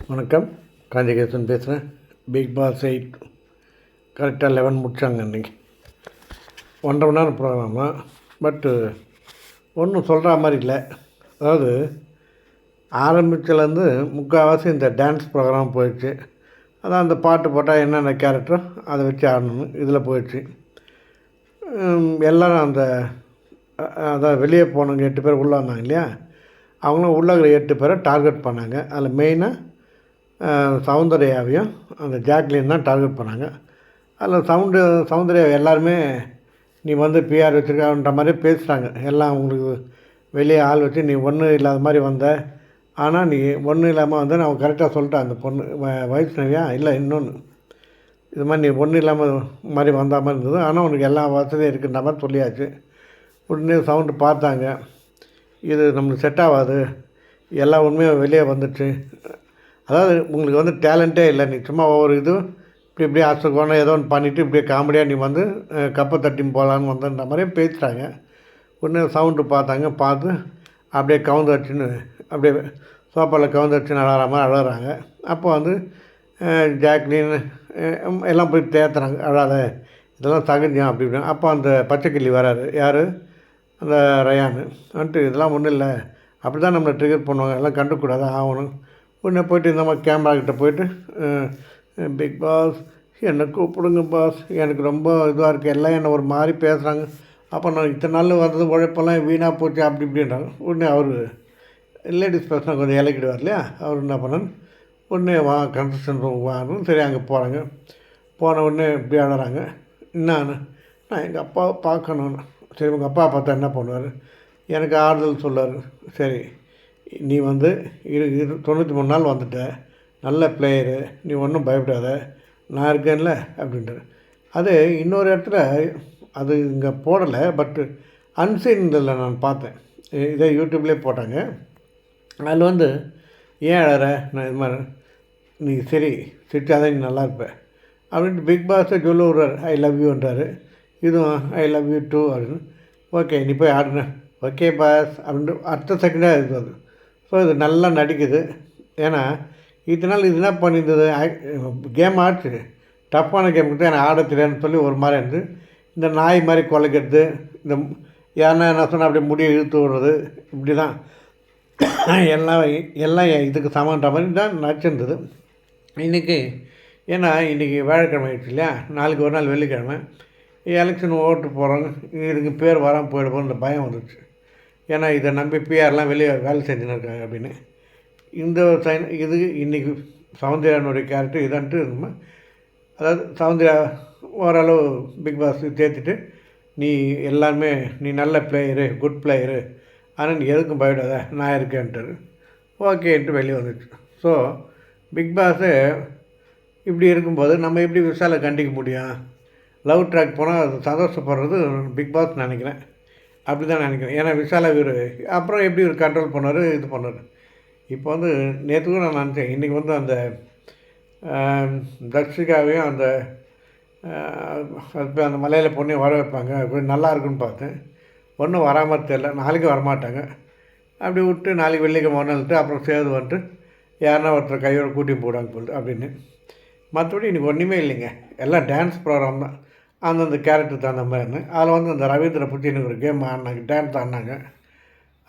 வணக்கம். காஞ்சிகேசன் பேசுகிறேன். Big pass 8 கரெக்டாக 11 முடித்தாங்க அன்றைக்கி. 1.5 மணி நேரம் ப்ரோக்ராம் தான். பட்டு ஒன்றும் சொல்கிற மாதிரி இல்லை. அதாவது ஆரம்பித்துலேருந்து முக்கால்வாசி இந்த டான்ஸ் ப்ரோக்ராம் போயிடுச்சு. அதான் அந்த பாட்டு போட்டால் என்னென்ன கேரக்டரோ அதை வச்சு ஆடணும். இதில் போயிடுச்சு. எல்லோரும் அந்த அதான் வெளியே போனவங்க 8 பேர் உள்ளே வந்தாங்க இல்லையா, அவங்களும் உள்ளே இருக்கிற 8 பேரை டார்கெட் பண்ணாங்க. அதில் மெயினாக சௌந்தர்யாவையும் அந்த ஜாக்லின் தான் டார்கெட் பண்ணாங்க. அதில் சௌந்தர்யா எல்லாருமே நீ வந்து பிஆர் வச்சுருக்கான்ற மாதிரி பேசுகிறாங்க. எல்லாம் உங்களுக்கு வெளியே ஆள் வச்சு நீ ஒன்றும் இல்லாத மாதிரி வந்த, ஆனால் நீ ஒன்றும் இல்லாமல் வந்து நான் கரெக்டாக சொல்லிட்டேன். அந்த பொண்ணு வைஷ்ணவியா இல்லை இன்னொன்று இது மாதிரி நீ ஒன்றும் இல்லாமல் மாதிரி வந்த மாதிரி இருந்தது, ஆனால் உனக்கு எல்லா வசதியும் இருக்குன்ற மாதிரி சொல்லியாச்சு. உடனே சவுண்டு பார்த்தாங்க, இது நம்மளுக்கு செட் ஆகாது, எல்லா உண்மையும் வெளியே வந்துடுச்சு. அதாவது உங்களுக்கு வந்து டேலண்ட்டே இல்லை, நீ சும்மா ஒவ்வொரு இதுவும் இப்படி ஆசைக்கோணும் ஏதோ ஒன்று பண்ணிவிட்டு இப்படியே காமெடியாக நீ வந்து கப்பை தட்டி போகலான்னு வந்தன்ற மாதிரியே பேசுகிறாங்க. உடனே சவுண்டு பார்த்து அப்படியே கவுந்து வச்சுன்னு அப்படியே சோப்பாவில் கவுந்து வச்சு அழகிற மாதிரி அழகிறாங்க. அப்போ வந்து ஜாக்லின் எல்லாம் போய் தேத்துறாங்க, அழாத இதெல்லாம் சகஜம் அப்படி இப்படின்னு. அப்போ அந்த பச்சைக்கிளி வராரு, யார் அந்த ரயானு வந்துட்டு இதெல்லாம் ஒன்றும் இல்லை, அப்படி தான் நம்மளை ட்ரிகர் பண்ணுவாங்க, எல்லாம் கண்டுக்கூடாது ஆகணும். உடனே போய்ட்டு இந்த மாதிரி கேமராக்கிட்ட போய்ட்டு பிக் பாஸ் என்னை கூப்பிடுங்க பாஸ், எனக்கு ரொம்ப இதுவாக இருக்குது, எல்லாம் என்னை ஒரு மாதிரி பேசுகிறாங்க, அப்போ நான் இத்தனை நாள் வர்றது உழைப்பெல்லாம் வீணாக போச்சு அப்படி இப்படின்றாங்க. உடனே அவர் லேடிஸ் பர்சனாக கொஞ்சம் இலக்கிடுவார் இல்லையா, அவர் என்ன பண்ணான்னு உடனே கன்ஸ்ட்ரக்ஷன் ரூம் வாங்கணும். சரி அங்கே போகிறாங்க. போன உடனே இப்படி அழகிறாங்க. நான் எங்கள் அப்பாவை பார்க்கணும். சரி உங்கள் அப்பா பார்த்தா என்ன பண்ணுவார், எனக்கு ஆறுதல் சொல்லுவார். சரி நீ வந்து 93 நாள் வந்துட்ட, நல்ல பிளேயரு, நீ ஒன்றும் பயப்படாத, நான் இருக்கேன்ல அப்படின்ட்டு. அது இன்னொரு இடத்துல அது இங்கே போடலை, பட்டு அன்சீனில் நான் பார்த்தேன், இதே யூடியூப்லேயே போட்டாங்க. அதில் வந்து ஏன் அழற, நான் இது மாதிரி நீ சரி சிரிச்சாதான் நீ நல்லா இருப்ப அப்படின்ட்டு பிக் பாஸை சொல்ல விட்றாரு. ஐ லவ் யூன்றாரு. இதுவும் ஐ லவ் யூ டூ அப்படின்னு. ஓகே நீ போய் ஆடுன, ஓகே பாஸ் அப்படின்ட்டு அடுத்த செகண்டாக இருக்குது அது. ஸோ இது நல்லா நடிக்குது. ஏன்னா இதனால் இது என்ன பண்ணியிருந்தது, கேம் ஆச்சு, டஃப்பான கேம் கொடுத்து எனக்கு ஆட தெரியாதுன்னு சொல்லி ஒரு மாதிரி இருந்து இந்த நாய் மாதிரி குலைக்கிறது, இந்த யாருன்னா என்ன சொன்னால் அப்படியே முடியை இழுத்து விடுறது, இப்படி தான் எல்லாம் இதுக்கு சமன்ற மாதிரி தான் நடிச்சிருந்தது இன்றைக்கி. ஏன்னா இன்றைக்கி வியாழக்கிழமை ஆயிடுச்சு இல்லையா, நாளைக்கு ஒரு நாள் வெள்ளிக்கிழமை எலெக்ஷன் ஓட்டு போகிறவங்க இதுக்கு பேர் வராமல் போயிடுவோன்ற பயம் வந்துடுச்சு. ஏன்னா இதை நம்பி பிஆர்லாம் வெளியே வேலை செஞ்சுன்னு இருக்காங்க அப்படின்னு. இந்த இது இன்றைக்கி சௌந்தர்யானுடைய கேரக்டர் இதான்ட்டு நம்ம, அதாவது சௌந்தர்யா ஓரளவு பிக் பாஸ் தேர்த்திட்டு நீ எல்லாருமே நீ நல்ல பிளேயரு, குட் பிளேயரு, ஆனால் நீ எதுக்கும் பயப்படாத நான் இருக்கேன்ட்டு ஓகேன்ட்டு வெளியே வந்துச்சு. ஸோ பிக் பாஸு இப்படி இருக்கும்போது நம்ம எப்படி விஷாலை கண்டிக்க முடியும்? லவ் ட்ராக் போனால் அது சந்தோஷப்படுறது பிக் பாஸ் நினைக்கிறேன், அப்படி தான் நினைக்கிறேன். ஏன்னா விஷாலை இவர் அப்புறம் எப்படி ஒரு கண்ட்ரோல் பண்ணார், இது பண்ணார். இப்போ வந்து நேற்றுக்கும் நான் நினச்சேன், இன்றைக்கி வந்து அந்த தர்ஷிகாவையும் அந்த அந்த மலையில் பொண்ணையும் வர வைப்பாங்க, கொஞ்சம் நல்லா இருக்குன்னு பார்த்தேன். ஒன்றும் வராமல் தெரில, நாளைக்கு வரமாட்டாங்க. அப்படி விட்டு நாளைக்கு வெள்ளிக்கிழமை ஒன்றுட்டு அப்புறம் சேது வந்துட்டு யாருன்னா ஒருத்தர் கையோட கூட்டி போடுவாங்க போல் அப்படின்னு. மற்றபடி இன்றைக்கி ஒன்றுமே இல்லைங்க, எல்லாம் டான்ஸ் ப்ரோக்ராம் தான், அந்தந்த கேரக்டர் தகுந்த மாதிரின்னு. அதில் வந்து அந்த ரவீந்திர புத்தின்னு ஒரு கேம் ஆடினாங்க, டான்ஸ் ஆடினாங்க.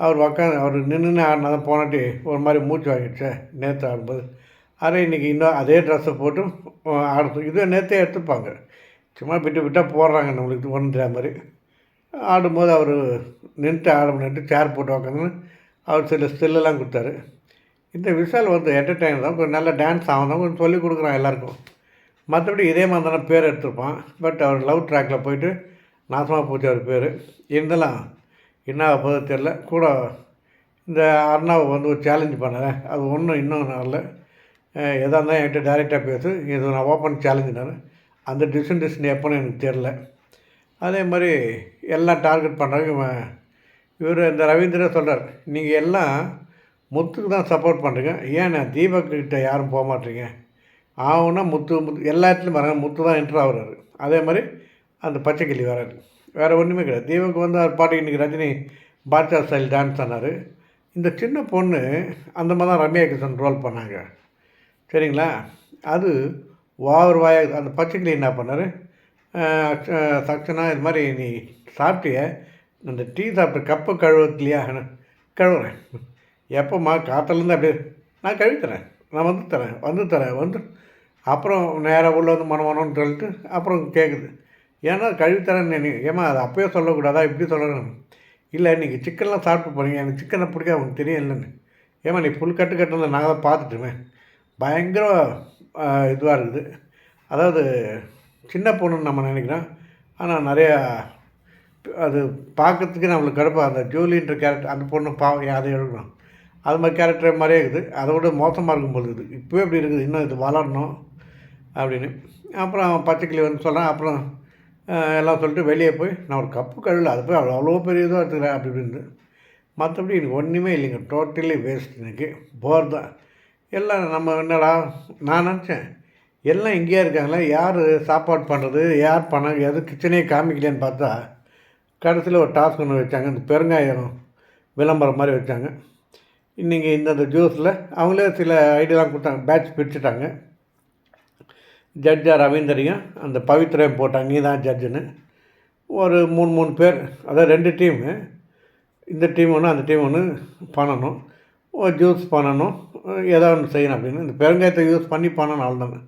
அவர் நின்று ஆடினா தான் போனாட்டி ஒரு மாதிரி மூச்சு வாங்கிடுச்சு நேற்று ஆடும்போது. அதே இன்றைக்கி இன்னும் அதே ட்ரெஸ்ஸை போட்டு ஆடுறது, இதே நேற்றே எடுத்துப்பாங்க, சும்மா விட்டால் போடுறாங்க நம்மளுக்கு ஒன்று தெரியாத மாதிரி. ஆடும்போது அவர் நின்றுட்டு ஆடணுன்ட்டு சேர் போட்டு உக்காந்து அவர் சில ஸ்டில்லெல்லாம் கொடுத்தாரு. இந்த விஷால் வந்து என்டர்டெய்னர் தான், கொஞ்சம் நல்ல டான்ஸ் ஆகும் தான், கொஞ்சம் சொல்லிக் கொடுக்குறான் எல்லாேருக்கும். மற்றபடி இதே மாதிரி தானே பேர் எடுத்துருப்பான். பட் அவர் லவ் ட்ராக்கில் போயிட்டு நாசமாக போச்சு அவர் பேர். இருந்தாலும் என்ன போது தெரில. கூட இந்த அர்ணாவை வந்து ஒரு சேலஞ்சு பண்ணேன், அது ஒன்றும் இன்னும் நல்ல எதாக இருந்தால் என்கிட்ட டைரெக்டாக பேசு, இது நான் ஓப்பன் சேலஞ்சுனாரு. அந்த டிசிஷன் எப்போன்னு எனக்கு தெரில. அதே மாதிரி எல்லாம் டார்கெட் பண்ணுறாங்க. இவர் இந்த ரவீந்திரா சொல்கிறார், நீங்கள் எல்லாம் முத்துக்கு தான் சப்போர்ட் பண்ணுறீங்க, ஏன் தீபக்கிட்ட யாரும் போக மாட்டீங்க, ஆகுன்னா முத்து எல்லா இடத்துலையும் வராங்க, முத்து தான் என்ட்ரு ஆகுறாரு. அதே மாதிரி அந்த பச்சைக்கிளி வராரு, வேறு ஒன்றுமே கிடையாது. தீபக் வந்து அவர் பாட்டுக்கு இன்றைக்கி ரஜினி பாட்ஷா ஸ்டைல் டான்ஸ் ஆனார். இந்த சின்ன பொண்ணு அந்த மாதிரி தான் ரம்யா கிருஷ்ணன் ரோல் பண்ணாங்க. சரிங்களா? அது ஓவர் வாயா அந்த பச்சைக்கிளி என்ன பண்ணாரு, "சக்சனா இது மாதிரி நீ சாப்பிட்டியே, அந்த டீ சாப்பிட்ட கப்பை கழுவுறது இல்லையா?" "கழுவுறேன்." "எப்போம்மா? காத்தாலேருந்து அப்படியே." "நான் கழுவி தரேன். நான் வந்து அப்புறம் நேரா உள்ள வந்து மணமணன்னு சொல்லிட்டு அப்புறம் கேட்குது. ஏன்னா கழுவித்தரேன்னு ஏம்மா அது அப்பயே சொல்லக்கூடாதா? இப்படி சொல்லணும். இல்லை நீங்கள் சிக்கன்லாம் சாப்பிட்டு போகிறீங்க. எனக்கு சிக்கனை பிடிக்காது உனக்கு தெரியும் இல்லைன்னு. ஏம்மா நீ ஃபுல் கட்டு நாங்கள் தான் பார்த்துட்டுமே. பயங்கர இதுவாக இருக்குது. அதாவது சின்ன பொண்ணுன்னு நம்ம நினைக்கிறோம். ஆனால் நிறையா அது பார்க்கறதுக்கு நம்மளுக்கு கடுப்பாக அந்த ஜூலின்ற கேரக்டர் அந்த பொண்ணு பாவம் அதை எடுக்கணும். அது மாதிரி கேரக்டர் மாதிரியே இருக்குது. அதை விட மோசமாக இருக்கும் போது இருக்குது. இப்போவே இப்படி இருக்குது. இன்னும் இது வளரணும் அப்படின்னு. அப்புறம் பச்சைக்கிளி வந்து சொல்கிறான். அப்புறம் எல்லாம் சொல்லிட்டு வெளியே போய் நான் ஒரு கப்பு கழுவல அது போய் அவ்வளோ பெரிய இதுவாக எடுத்துக்கிறேன் அப்படி இப்படின்னு. மற்றபடி எனக்கு ஒன்றுமே இல்லைங்க. டோட்டலி வேஸ்ட் எனக்கு. போர் தான். எல்லாம் நம்ம என்னடா நான் நினச்சேன் எல்லாம் இங்கேயே இருக்காங்களே யார் சாப்பாடு பண்ணுறது யார் பண்ண எது கிச்சனே காமிக்கலையான்னு பார்த்தா கடைசியில் ஒரு டாஸ்க் ஒன்று வச்சாங்க. இந்த பெருங்காயம் விளம்பரம் மாதிரி வச்சாங்க. இன்றைக்கி இந்தந்த ஜூஸில் அவங்களே சில ஐடியாலாம் கொடுத்தாங்க. பேட்ச் பிரிச்சுட்டாங்க. ஜட்ஜாக ரவீந்தரையும் அந்த பவித்ரையும் போட்டாங்க. நீ தான் ஜட்ஜுன்னு ஒரு 3 பேர், அதாவது 2 டீமு. இந்த டீம் ஒன்று அந்த டீம் ஒன்று பண்ணணும். ஒரு ஜூஸ் பண்ணணும், ஏதோ ஒன்று செய்யணும் அப்படின்னு. இந்த பெருங்காயத்தை யூஸ் பண்ணி பண்ணணும் அவ்வளோதாங்க.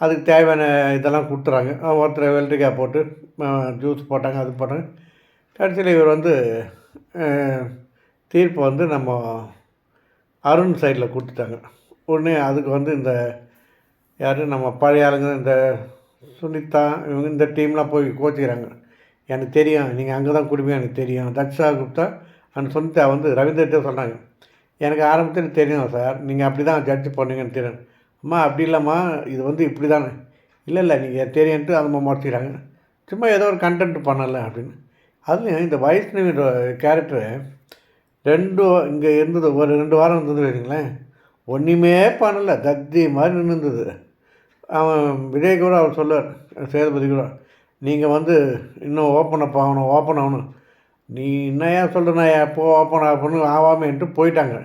அதுக்கு தேவையான இதெல்லாம் கொடுத்துறாங்க. ஒருத்தர் வெள்ளரிக்காய் போட்டு ஜூஸ் போட்டாங்க, அது போட்டாங்க. கடைசியில் இவர் வந்து தீர்ப்பு வந்து நம்ம அருண் சைடில் கொடுத்துட்டாங்க. உடனே அதுக்கு வந்து இந்த யார் நம்ம பழைய ஆளுங்க இந்த சுனிதா இவங்க இந்த டீம்லாம் போய் கோச்சிக்கிறாங்க. எனக்கு தெரியும் நீங்கள் அங்கே தான் குடும்பம் எனக்கு தெரியும். தக்ஷா குப்தா அந்த சுனிதா வந்து ரவீந்திரகிட்ட சொன்னாங்க. எனக்கு ஆரம்பத்தில் தெரியும் சார், நீங்கள் அப்படி தான் ஜட்ஜ் பண்ணுங்கன்னு தெரியும். அம்மா அப்படி இல்லைம்மா இது வந்து இப்படி தானே. இல்லை நீங்கள் தெரியுன்ட்டு அதை முறைச்சிக்கிறாங்க. சும்மா ஏதோ ஒரு கண்டென்ட் பண்ணலை அப்படின்னு. அதுலேயும் இந்த வைஷ்ணவின்ற கேரக்டரு இங்கே இருந்தது ஒரு 2 வாரம் இருந்தது வைங்களேன். ஒன்றுமே பண்ணலை, தத்தி மாதிரி நின்றுந்தது. அவன் விஜய் கூட அவர் சொல்லுவார், சேதுபதி கூட, நீங்கள் வந்து இன்னும் ஓப்பன் ஆகணும். நீ என்னையா சொல்கிறனா எப்போ ஓப்பன் ஆகணும் ஆகாமன்ட்டு போயிட்டாங்க.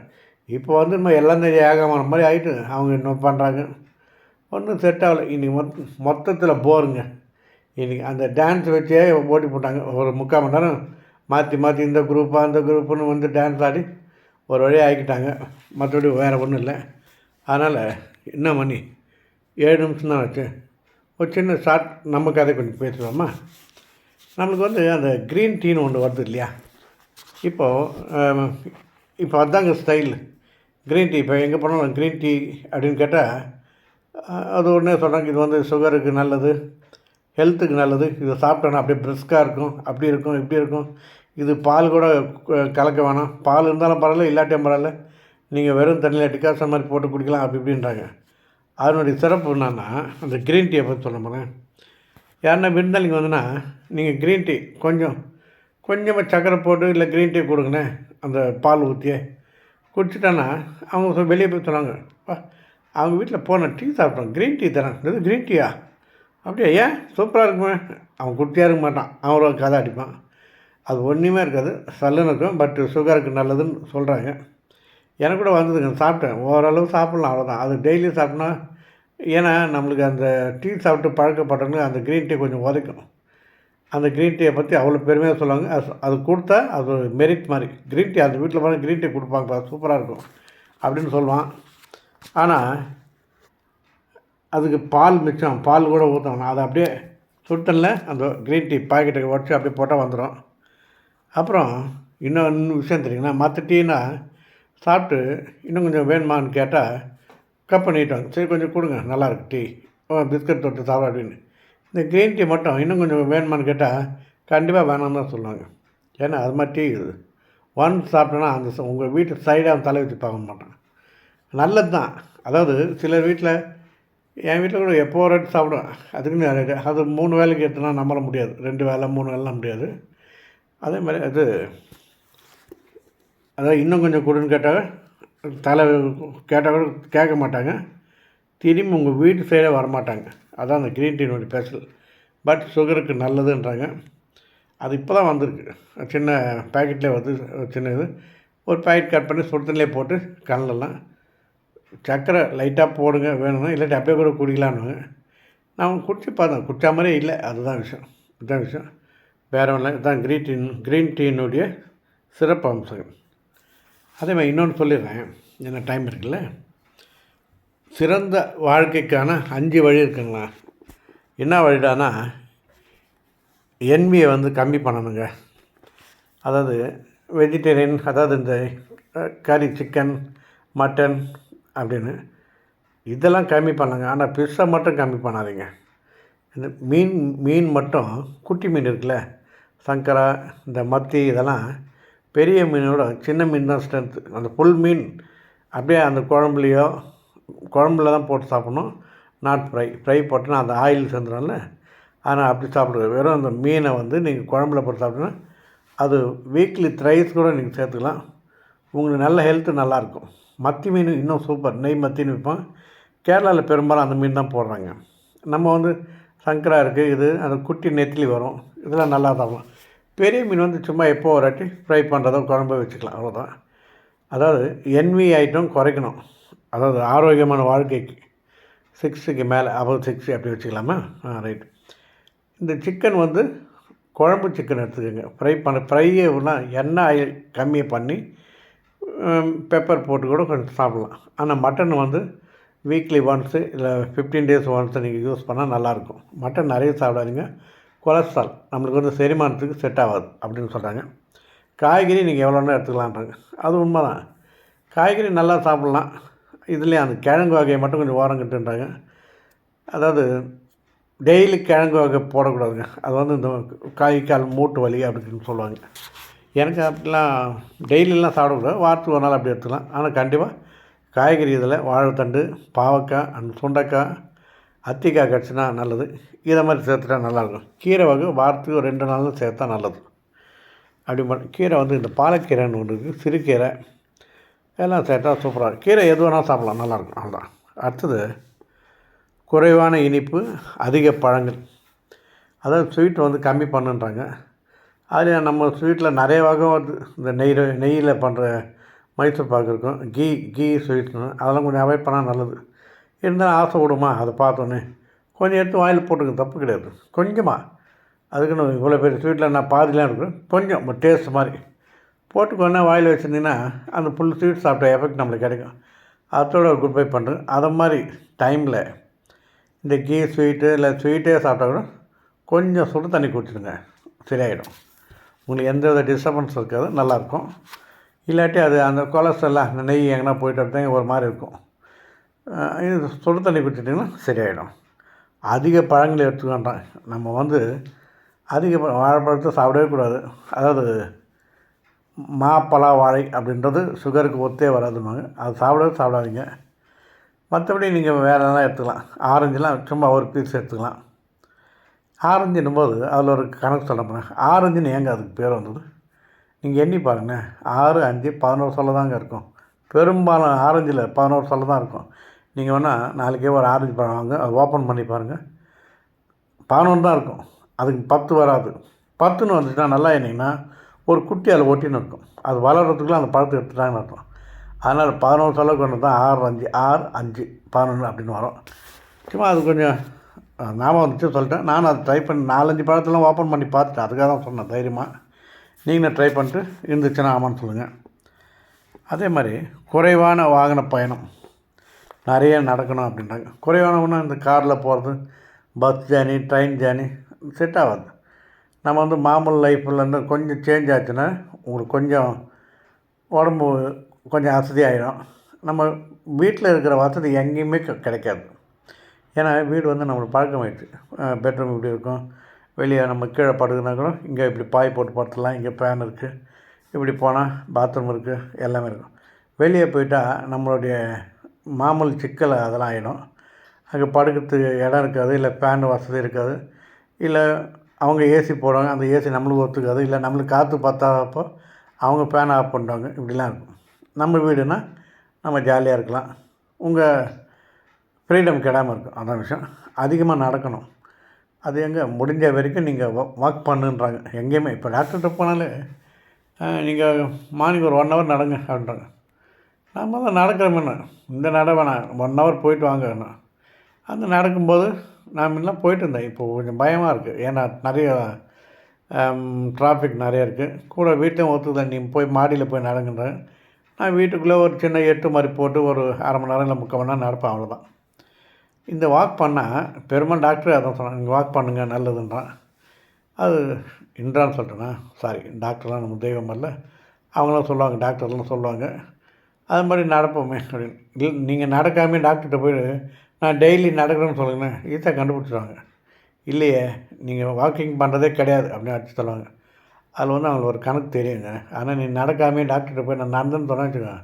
இப்போ வந்து நம்ம எல்லாம் தெரியும் ஏகமான மாதிரி ஆகிட்டு அவங்க இன்னும் பண்ணுறாங்க. ஒன்றும் செட் ஆகலை. இன்றைக்கி மொத்தத்தில் போருங்க. இன்றைக்கி அந்த டான்ஸ் வச்சே ஓட்டி போட்டாங்க. ஒரு 3/4 மணி நேரம் மாற்றி இந்த குரூப்பு அந்த குரூப்புன்னு வந்து டான்ஸ் ஆடி ஒரு வழியாக ஆக்கிட்டாங்க. மற்றபடி வேறு ஒன்றும் இல்லை. அதனால் என்ன பண்ணி 7 நிமிஷம் தான் வச்சு ஒரு சின்ன ஷார்ட் நம்ம கதை கொஞ்சம் பேசுவோம்மா. நம்மளுக்கு வந்து அந்த க்ரீன் டீன்னு ஒன்று வருது இல்லையா? இப்போ அதாங்க ஸ்டைல் க்ரீன் டீ. இப்போ எங்கே போனாலும் க்ரீன் டீ அப்படின்னு கேட்டால் அது உடனே சொல்கிறாங்க இது வந்து சுகருக்கு நல்லது, ஹெல்த்துக்கு நல்லது, இதை சாப்பிட்டோன்னா அப்படியே பிரிஸ்காக இருக்கும், அப்படி இருக்கும் இப்படி இருக்கும், இது பால் கூட கலக்க வேணாம், பால் இருந்தாலும் பரவாயில்ல இல்லாட்டியும் பரவாயில்ல, நீங்கள் வெறும் தண்ணியில் டிகாஷன் மாதிரி போட்டு குடிக்கலாம் அப்படி இப்படின்றாங்க. அதனுடைய சிறப்பு என்னன்னா அந்த க்ரீன் டீயை பற்றி சொல்ல போகிறேன். யாருன்னா விருந்தாளிங்க வந்துன்னா நீங்கள் க்ரீன் டீ கொஞ்சமாக சக்கரை போட்டு இல்லை க்ரீன் டீ கொடுங்கண்ணே அந்த பால் ஊற்றியே குடிச்சிட்டான்னா அவங்க வெளியே போய் சொன்னாங்க, அவங்க வீட்டில் போன டீ சாப்பிட்டோம், க்ரீன் டீ தரேன். இது க்ரீன் டீயா? அப்படியே ஏன் சூப்பராக இருக்குமே. அவன் குடிச்சியாக இருக்க மாட்டான், அவன் ஒரு கதை அடிப்பான். அது ஒன்றுமே இருக்காது, சல்லுன்னு இருக்கும். பட் சுகருக்கு நல்லதுன்னு சொல்கிறாங்க. எனக்கு கூட வந்ததுங்க, சாப்பிட்டேன். ஓரளவு சாப்பிட்லாம், அவ்வளோதான். அது டெய்லியும் சாப்பிட்னா ஏன்னா நம்மளுக்கு அந்த டீ சாப்பிட்டு பழக்கப்பட்டவங்களுக்கு அந்த க்ரீன் டீ கொஞ்சம் உதைக்கும். அந்த க்ரீன் டீயை பற்றி அவ்வளோ பெருமையாக சொல்லுவாங்க. அது கொடுத்தா அது ஒரு மெரிட் மாதிரி. க்ரீன் டீ அந்த வீட்டில் போனால் க்ரீன் டீ கொடுப்பாங்க, சூப்பராக இருக்கும் அப்படின்னு சொல்லுவான். ஆனால் அதுக்கு பால் மிச்சம், பால் கூட ஊற்றணும். அதை அப்படியே சுட்டனில் அந்த க்ரீன் டீ பாக்கெட்டை உடச்சி அப்படியே போட்டால் வந்துடும். அப்புறம் இன்னொன்று விஷயம் தெரியுங்களா, மற்ற டீனா சாப்பிட்டு இன்னும் கொஞ்சம் வேணுமான்னு கேட்டால் கப் பண்ணிட்டாங்க, சரி கொஞ்சம் கொடுங்க நல்லாயிருக்கு டீ, பிஸ்கட் தொட்டு சாப்பிட அப்படின்னு. இந்த க்ரீன் டீ மட்டும் இன்னும் கொஞ்சம் வேணுமான்னு கேட்டால் கண்டிப்பாக வேணாம்னு தான் சொல்லுவாங்க. ஏன்னா அது மாதிரி டீ இது ஒன்ஸ் சாப்பிட்டோன்னா அந்த உங்கள் வீட்டு சைடாக அவன் தலை வச்சு பார்க்க மாட்டான். நல்லது தான். அதாவது சிலர் வீட்டில், என் வீட்டில் கூட எப்போ ஒரு வாட்டி சாப்பிடுவேன், அதுக்குன்னு அது 3 வேலைக்கு எடுத்துனா நம்மள முடியாது. 2 வேலை 3 வேலைலாம் முடியாது. அதே மாதிரி அதாவது இன்னும் கொஞ்சம் கொடுன்னு கேட்டால் தலை கேட்டால் கூட கேட்க மாட்டாங்க, திரும்பி உங்கள் வீட்டு சைடே வரமாட்டாங்க. அதான் அந்த க்ரீன் டீனுடைய ஸ்பெஷல். பட் சுகருக்கு நல்லதுன்றாங்க. அது இப்போ தான் வந்திருக்கு, சின்ன பேக்கெட்லேயே வந்து சின்ன இது ஒரு பேக்கெட் கட் பண்ணி சுடு தண்ணியிலே போட்டு கலந்துடலாம். சர்க்கரை லைட்டாக போடுங்க வேணும்னா, இல்லாட்டி அப்படியே கூட குடிக்கலான்னு நான் குடிச்சு பார்த்தேன். குடிச்ச மாதிரியே இல்லை. அதுதான் விஷயம். இதுதான் விஷயம். வேறு ஒன்றும் இல்லை. இதுதான் க்ரீன் டீயினுடைய சிறப்பு அம்சங்கள். அதே மாதிரி இன்னொன்று சொல்லிடுறேன், என்ன டைம் இருக்குல்ல. சிறந்த வாழ்க்கைக்கான 5 வழி இருக்குங்களா. என்ன வழிடானா, என்வியை வந்து கம்மி பண்ணணுங்க. அதாவது வெஜிடேரியன், அதாவது இந்த கறி, சிக்கன், மட்டன் அப்படின்னு இதெல்லாம் கம்மி பண்ணுங்க. ஆனால் ஃபிஷ்ஷை மட்டும் கம்மி பண்ணாதீங்க. இந்த மீன் மட்டும் குட்டி மீன் இருக்குல்ல, சங்கரா, இந்த மத்தி, இதெல்லாம் பெரிய மீனோட சின்ன மீன் தான் ஸ்ட்ரென்த்து. அந்த புல் மீன் அப்படியே அந்த குழம்புல தான் போட்டு சாப்பிட்ணும். நாட் ஃப்ரை போட்டோன்னா அந்த ஆயில் சேர்ந்துடும்ல, ஆனால் அப்படி சாப்பிடுறது. வெறும் அந்த மீனை வந்து நீங்கள் குழம்புல போட்டு சாப்பிட்டோன்னா அது வீக்லி த்ரைஸ் கூட நீங்கள் சேர்த்துக்கலாம். உங்களுக்கு நல்ல ஹெல்த்து நல்லாயிருக்கும். மத்தி மீன் இன்னும் சூப்பர். நெய் மத்தின்னு விற்போம். கேரளாவில் பெரும்பாலும் அந்த மீன் தான் போடுறாங்க. நம்ம வந்து சங்கரா இருக்குது, இது அந்த குட்டி நெத்திலி வரும், இதெல்லாம் நல்லா சாப்பிடலாம். பெரிய மீன் வந்து சும்மா எப்போ ஒரு வாட்டி ஃப்ரை பண்ணுறதோ குழம்பு வச்சுக்கலாம், அவ்வளோதான். அதாவது என்வி ஐட்டம் குறைக்கணும். அதாவது ஆரோக்கியமான வாழ்க்கைக்கு 6க்கு மேலே, அபவ் 6 அப்படி வச்சுக்கலாமா? ரைட். இந்த சிக்கன் வந்து குழம்பு சிக்கன் எடுத்துக்கோங்க. ஃப்ரைனா எண்ணெய் ஆயில் கம்மியை பண்ணி பெப்பர் போட்டு கூட கொஞ்சம் சாப்பிட்லாம். ஆனால் மட்டன் வந்து வீக்லி ஒன்ஸு இல்லை 15 டேஸ் ஒன்ஸு நீங்கள் யூஸ் பண்ணால் நல்லாயிருக்கும். மட்டன் நிறைய சாப்பிடாதீங்க. கொலஸ்ட்ரால் நம்மளுக்கு வந்து செரிமானத்துக்கு செட் ஆகாது அப்படின்னு சொல்கிறாங்க. காய்கறி நீங்கள் எவ்வளோன்னா எடுத்துக்கலான்றாங்க. அது உண்மை தான். காய்கறி நல்லா சாப்பிட்லாம். இதுலேயே அந்த கிழங்கு வகையை மட்டும் கொஞ்சம் ஓரங்கட்டுன்றாங்க. அதாவது டெய்லி கிழங்கு வகை போடக்கூடாதுங்க. அது வந்து இந்த கால் மூட்டு வலி அப்படின்னு சொல்லுவாங்க. எனக்கு அப்படிலாம் டெய்லிலாம் சாப்பிடக்கூடாது. வாரத்துக்கு ஒரு நாள் அப்படி எடுத்துக்கலாம். ஆனால் கண்டிப்பாக காய்கறி இதில் வாழைத்தண்டு, பாவக்காய், அந்த சுண்டைக்காய், அத்திக்காய் கிடச்சின்னா நல்லது. இதை மாதிரி சேர்த்துட்டா நல்லாயிருக்கும். கீரை வகை வாரத்துக்கு 2 நாளும் சேர்த்தா நல்லது. அப்படி கீரை வந்து இந்த பாலக்கீரைன்னு ஒன்று இருக்குது, சிறுகீரை, எல்லாம் சேர்த்தா சூப்பராக இருக்கும். கீரை எது வேணாலும் சாப்பிட்லாம், நல்லாயிருக்கும். அவ்வளோதான். அடுத்தது குறைவான இனிப்பு, அதிக பழங்கள். அதாவது ஸ்வீட் வந்து கம்மி பண்ணுன்றாங்க. அதில் நம்ம ஸ்வீட்டில் நிறைய வகை வந்து இந்த நெய்யில் பண்ணுற மைசூர் பாக்கு இருக்கும், கீ ஸ்வீட்னு, அதெல்லாம் கொஞ்சம் அவாய்ட் பண்ணால் நல்லது. இருந்தாலும் ஆசை விடுமா, அதை பார்த்தோன்னே கொஞ்சம் எடுத்து வாயில் போட்டுக்க, தப்பு கிடையாது. கொஞ்சமாக, அதுக்குன்னு இவ்வளோ பெரிய ஸ்வீட்டில் நான் பாதிலாம் இருக்கும், கொஞ்சம் டேஸ்ட் மாதிரி போட்டுக்கொண்டே வாயில் வச்சுருந்தீங்கன்னா அந்த ஃபுல் ஸ்வீட் சாப்பிட்ட எஃபெக்ட் நம்மளுக்கு கிடைக்கும். அதோட ஒரு குட் பை பண்ணுறேன். அதை மாதிரி டைமில் இந்த கீ ஸ்வீட்டு இல்லை ஸ்வீட்டே சாப்பிட்டா கூட கொஞ்சம் சுடு தண்ணி குடிச்சிடுங்க, சரியாயிடும். உங்களுக்கு எந்த வித டிஸ்டர்பன்ஸ் இருக்காது, நல்லாயிருக்கும். இல்லாட்டி அது அந்த கொலஸ்ட்ரால் அந்த நெய் எங்கன்னா போய்ட்டு எடுத்தாங்க ஒரு மாதிரி இருக்கும். இது சுடு தண்ணி குடிச்சிட்டிங்கன்னா சரியாயிடும். அதிக பழங்களை எடுத்துக்க வேண்டாம். நம்ம வந்து அதிக வாழைப்பழத்தை சாப்பிடவே கூடாது. அதாவது மாப்பழா வாழை அப்படின்றது சுகருக்கு ஒத்தே வராதுமாங்க. அது சாப்பிடாதீங்க. மற்றபடி நீங்கள் வேறெல்லாம் எடுத்துக்கலாம். ஆரஞ்சுலாம் சும்மா ஒரு பீஸ் எடுத்துக்கலாம். ஆரஞ்சுன்னும் போது அதில் ஒரு கணக்கு சொல்ல போகிறேன். ஆரஞ்சுன்னு ஏங்க அதுக்கு பேர் வந்தது? நீங்கள் எண்ணி பாருங்கள். 6, 5, 11 சொல்ல தாங்க இருக்கும். பெரும்பாலும் ஆரஞ்சில் 11 சொல்ல தான் இருக்கும். நீங்கள் வேணால் நாளைக்கே ஒரு ஆரஞ்சு பழம் வாங்க, அதை ஓப்பன் பண்ணி பாருங்கள், 11 தான் இருக்கும். அதுக்கு 10 வராது. 10ன்னு வந்துச்சுன்னா நல்லா என்னங்கன்னா ஒரு குட்டி அதில் ஒட்டின்னு இருக்கும். அது வளர்கிறதுக்குள்ளே அந்த பழத்தை எடுத்துட்டாங்கன்னு அர்த்தம். அதனால் 11 சொல்ல கொண்டு தான் 6, 5, 11 அப்படின்னு வரும். சும்மா அது கொஞ்சம் ஞாபகம் வந்துச்சு சொல்லிட்டேன். நானும் அதை ட்ரை பண்ணி 4-5 பழத்தெல்லாம் ஓப்பன் பண்ணி பார்த்துட்டேன். அதுக்காக தான் சொன்னேன் தைரியமாக. நீங்களும் ட்ரை பண்ணிட்டு இருந்துச்சுன்னா ஆமான்னு சொல்லுங்கள். அதே மாதிரி குறைவான வாகன பயணம், நிறைய நடக்கணும் அப்படின்றாங்க. குறைவானவனா இந்த காரில் போகிறது, bus journey, train journey set ஆகாது. நம்ம வந்து மாமூல் லைஃப்லேருந்து கொஞ்சம் சேஞ்ச் ஆச்சுன்னா உங்களுக்கு கொஞ்சம் உடம்பு கொஞ்சம் வசதியாகிடும். நம்ம வீட்டில் இருக்கிற வசதி எங்கேயுமே கிடைக்காது. ஏன்னா வீடு வந்து நம்மளுக்கு பழக்கமாயிடுச்சு. பெட்ரூம் இப்படி இருக்கும், வெளியே நம்ம கீழே படுக்குனா கூட இங்கே இப்படி பாய் போட்டு படுத்துடலாம், இங்கே ஃபேன் இருக்குது, இப்படி போனால் பாத்ரூம் இருக்குது, எல்லாமே இருக்கும். வெளியே போயிட்டால் நம்மளுடைய மாமூல் சிக்கல் அதெல்லாம் ஆகிடும். அங்கே படுக்கிறதுக்கு இடம் இருக்காது, இல்லை ஃபேன் வசதி இருக்காது, இல்லை அவங்க ஏசி போடுவாங்க, அந்த ஏசி நம்மளுக்கு ஒத்துக்காது, இல்லை நம்மளுக்கு காற்று பத்தாதப்போ அவங்க ஃபேன் ஆஃப் பண்ணுறாங்க, இப்படிலாம் இருக்கும். நம்ம வீடுனா நம்ம ஜாலியாக இருக்கலாம், உங்கள் ஃப்ரீடம் கெடாமல் இருக்கும். அதான் விஷயம். அதிகமாக நடக்கணும். அது எங்கே முடிஞ்ச வரைக்கும் நீங்கள் வாக் பண்ணுன்றாங்க எங்கேயுமே. இப்போ டாக்டர்கிட்ட போனாலே நீங்கள் மார்னிங் ஒரு 1 ஹவர் நடங்க அப்படின்றாங்க. நம்ம தான் நடக்கிறோமுன்னு இந்த நட வேணாம் 1 ஹவர் போயிட்டு வாங்கன்னு அந்த நடக்கும்போது நான் முன்னெலாம் போயிட்டு இருந்தேன். இப்போது கொஞ்சம் பயமாக இருக்குது. ஏன்னா நிறைய டிராஃபிக் நிறைய இருக்குது. கூட வீட்லேயும் ஒத்துக்குதான் நீ போய் மாடியில் போய் நடங்கன்றேன். நான் வீட்டுக்குள்ளே ஒரு சின்ன எட்டு மாதிரி போட்டு ஒரு 1/2 மணி நேரம் இல்லை 3/4 மணி நேரம் நடப்பேன், அவ்வளோதான். இந்த வாக் பண்ணால் பெரும்பாலும் டாக்டரே அதான் சொன்னாங்க, நீங்கள் வாக் பண்ணுங்கள் நல்லதுன்றான். அது இன்றான்னு சொல்லிட்டேன்னா சாரி, டாக்டர்லாம் நம்ம தெய்வம் அல்ல, அவங்களாம் சொல்லுவாங்க, டாக்டர்லாம் சொல்லுவாங்க. அது மாதிரி நடப்போமே அப்படின்னு. இல்லை நீங்கள் நடக்காமே டாக்டர்கிட்ட போய் நான் டெய்லி நடக்கிறேன்னு சொல்லுங்கண்ணே, ஈஸியாக கண்டுபிடிச்சிடுவாங்க. இல்லையே நீங்கள் வாக்கிங் பண்ணுறதே கிடையாது அப்படின்னு அடிச்சு சொல்லுவாங்க. அதில் வந்து அவங்களுக்கு ஒரு கணக்கு தெரியுங்க. ஆனால் நீ நடக்காமே டாக்டர்கிட்ட போய் நான் நடந்துன்னு சொன்னேன்னு வச்சுக்கோங்க,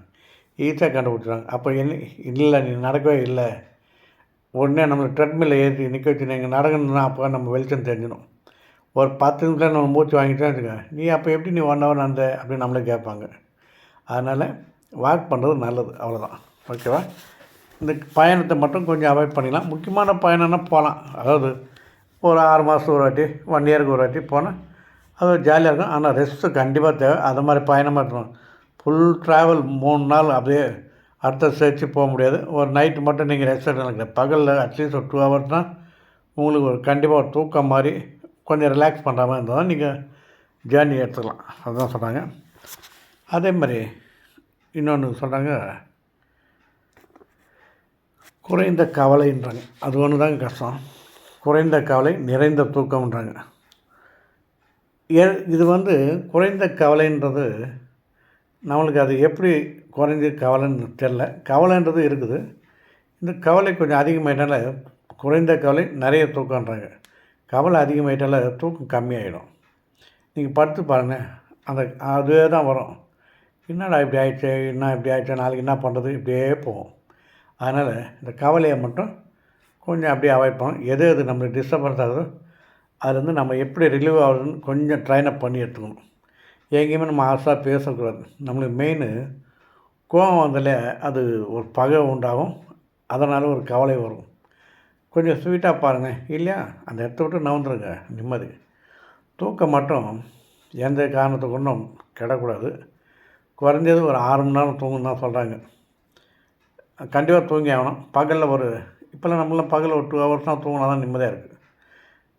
ஈஸியாக கண்டுபிடிச்சிடுவாங்க. அப்போ என்ன, இல்லை நீ நடக்கவே இல்லை, உடனே நம்மளை ட்ரெட்மில்ல ஏற்றி நிற்க வச்சு நீங்கள் நடக்கணும்னா அப்போ நம்ம வெளிச்சம் தெரிஞ்சிடும். ஒரு 10 நிமிஷம் நம்ம மூச்சு வாங்கிட்டோன்னு வச்சுக்கோங்க, நீ அப்போ எப்படி நீ 1 ஹவர் நடந்த அப்படின்னு நம்மளே கேட்பாங்க. அதனால் வாக் பண்ணுறது நல்லது, அவ்வளோதான். ஓகேவா? இந்த பயணத்தை மட்டும் கொஞ்சம் அவாய்ட் பண்ணிக்கலாம். முக்கியமான பயணம்னா போகலாம். அதாவது ஒரு 6 மாதத்துக்கு ஒரு வாட்டி, 1 இயருக்கு ஒரு வாட்டி போனால் அது ஜாலியாக இருக்கும். ஆனால் ரெஸ்ட்டு கண்டிப்பாக தேவை. அது மாதிரி பயணமாக இருக்கணும். ஃபுல் ட்ராவல் 3 நாள் அப்படியே அடுத்த ஸ்டேஜ் போக முடியாது. ஒரு நைட்டு மட்டும் நீங்கள் ரெஸ்ட் எடுக்கலாம். பகலில் அட்லீஸ்ட் ஒரு 2 ஹவர்ஸ்னால் உங்களுக்கு ஒரு கண்டிப்பாக ஒரு தூக்கம் மாதிரி கொஞ்சம் ரிலாக்ஸ் பண்ணுற மாதிரி இருந்தால் தான் நீங்கள் ஜேர்னி எடுத்துக்கலாம். அதுதான் சொல்கிறாங்க. அதே மாதிரி இன்னொன்று சொல்கிறாங்க, குறைந்த கவலைன்றாங்க. அது ஒன்று தாங்க கஷ்டம். குறைந்த கவலை நிறைந்த தூக்கம்ன்றாங்க. இது வந்து குறைந்த கவலைன்றது நம்மளுக்கு அது எப்படி குறைஞ்ச கவலைன்னு தெரில. கவலைன்றது இருக்குது. இந்த கவலை கொஞ்சம் அதிகமாயிட்டால குறைந்த கவலை நிறைய தூக்கம்ன்றாங்க. கவலை அதிகமாயிட்டால தூக்கம் கம்மியாகிடும். நீங்கள் படுத்து பாருங்கள், அந்த அதுவே தான் வரும். என்னடா இப்படி ஆயிடுச்சு, என்ன இப்படி ஆயிடுச்சு, நாளைக்கு என்ன பண்ணுறது, இப்படியே போகும். அதனால் இந்த கவலையை மட்டும் கொஞ்சம் அப்படியே அவாய்ட் பண்ணணும். எது எது நம்மளுக்கு டிஸ்டர்பன்ஸ் ஆகுதோ அதுலேருந்து நம்ம எப்படி ரிலீவ் ஆகுதுன்னு கொஞ்சம் ட்ரைனப் பண்ணி எடுத்துக்கணும். எங்கேயுமே நம்ம ஆசாக பேசக்கூடாது. நம்மளுக்கு மெயின் கோபம் வந்தாலே அது ஒரு பகை உண்டாகும். அதனால் ஒரு கவலை வரும். கொஞ்சம் ஸ்வீட்டாக பாருங்கள், இல்லையா அந்த இடத்த விட்டு நவுந்துருங்க. நிம்மதி. தூக்கம் மட்டும் எந்த காரணத்தை கொண்டும் கெடக்கூடாது. குறைஞ்சது ஒரு 6 மணி நேரம் தூங்கணும் தான் சொல்கிறாங்க. கண்டிப்பாக தூங்கி ஆகணும். பகலில் ஒரு இப்போல்லாம் நம்மளாம் பகலில் ஒரு 2 ஹவர்ஸ் தான் தூங்கினா தான் நிம்மதியாக இருக்குது.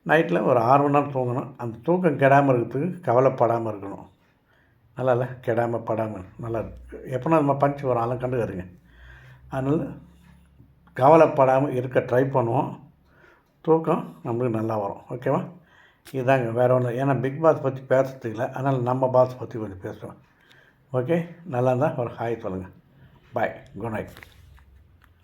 நைட்டில் ஒரு 6 மணி நேரம் தூங்கணும். அந்த தூக்கம் கெடாமல் இருக்கிறதுக்கு கவலைப்படாமல் இருக்கணும். நல்லா இல்லை, கெடாமல் படாமல் நல்லா இருக்குது. எப்போனா நம்ம பஞ்சு வரும், அதெல்லாம் கண்டுக்காதுங்க. அதனால் கவலைப்படாமல் இருக்க ட்ரை பண்ணுவோம். தூக்கம் நம்மளுக்கு நல்லா வரும். ஓகேவா? இதுதாங்க, வேறு ஒன்று. ஏன்னா பிக் பாஸ் பற்றி பேசுறதுக்கு இல்லை, அதனால் நம்ம பாஸ் பற்றி கொஞ்சம் பேசுவோம். ஓகே, நல்லா இருந்தால் ஒரு ஹாய் சொல்லுங்கள். பாய், குட் நைட்.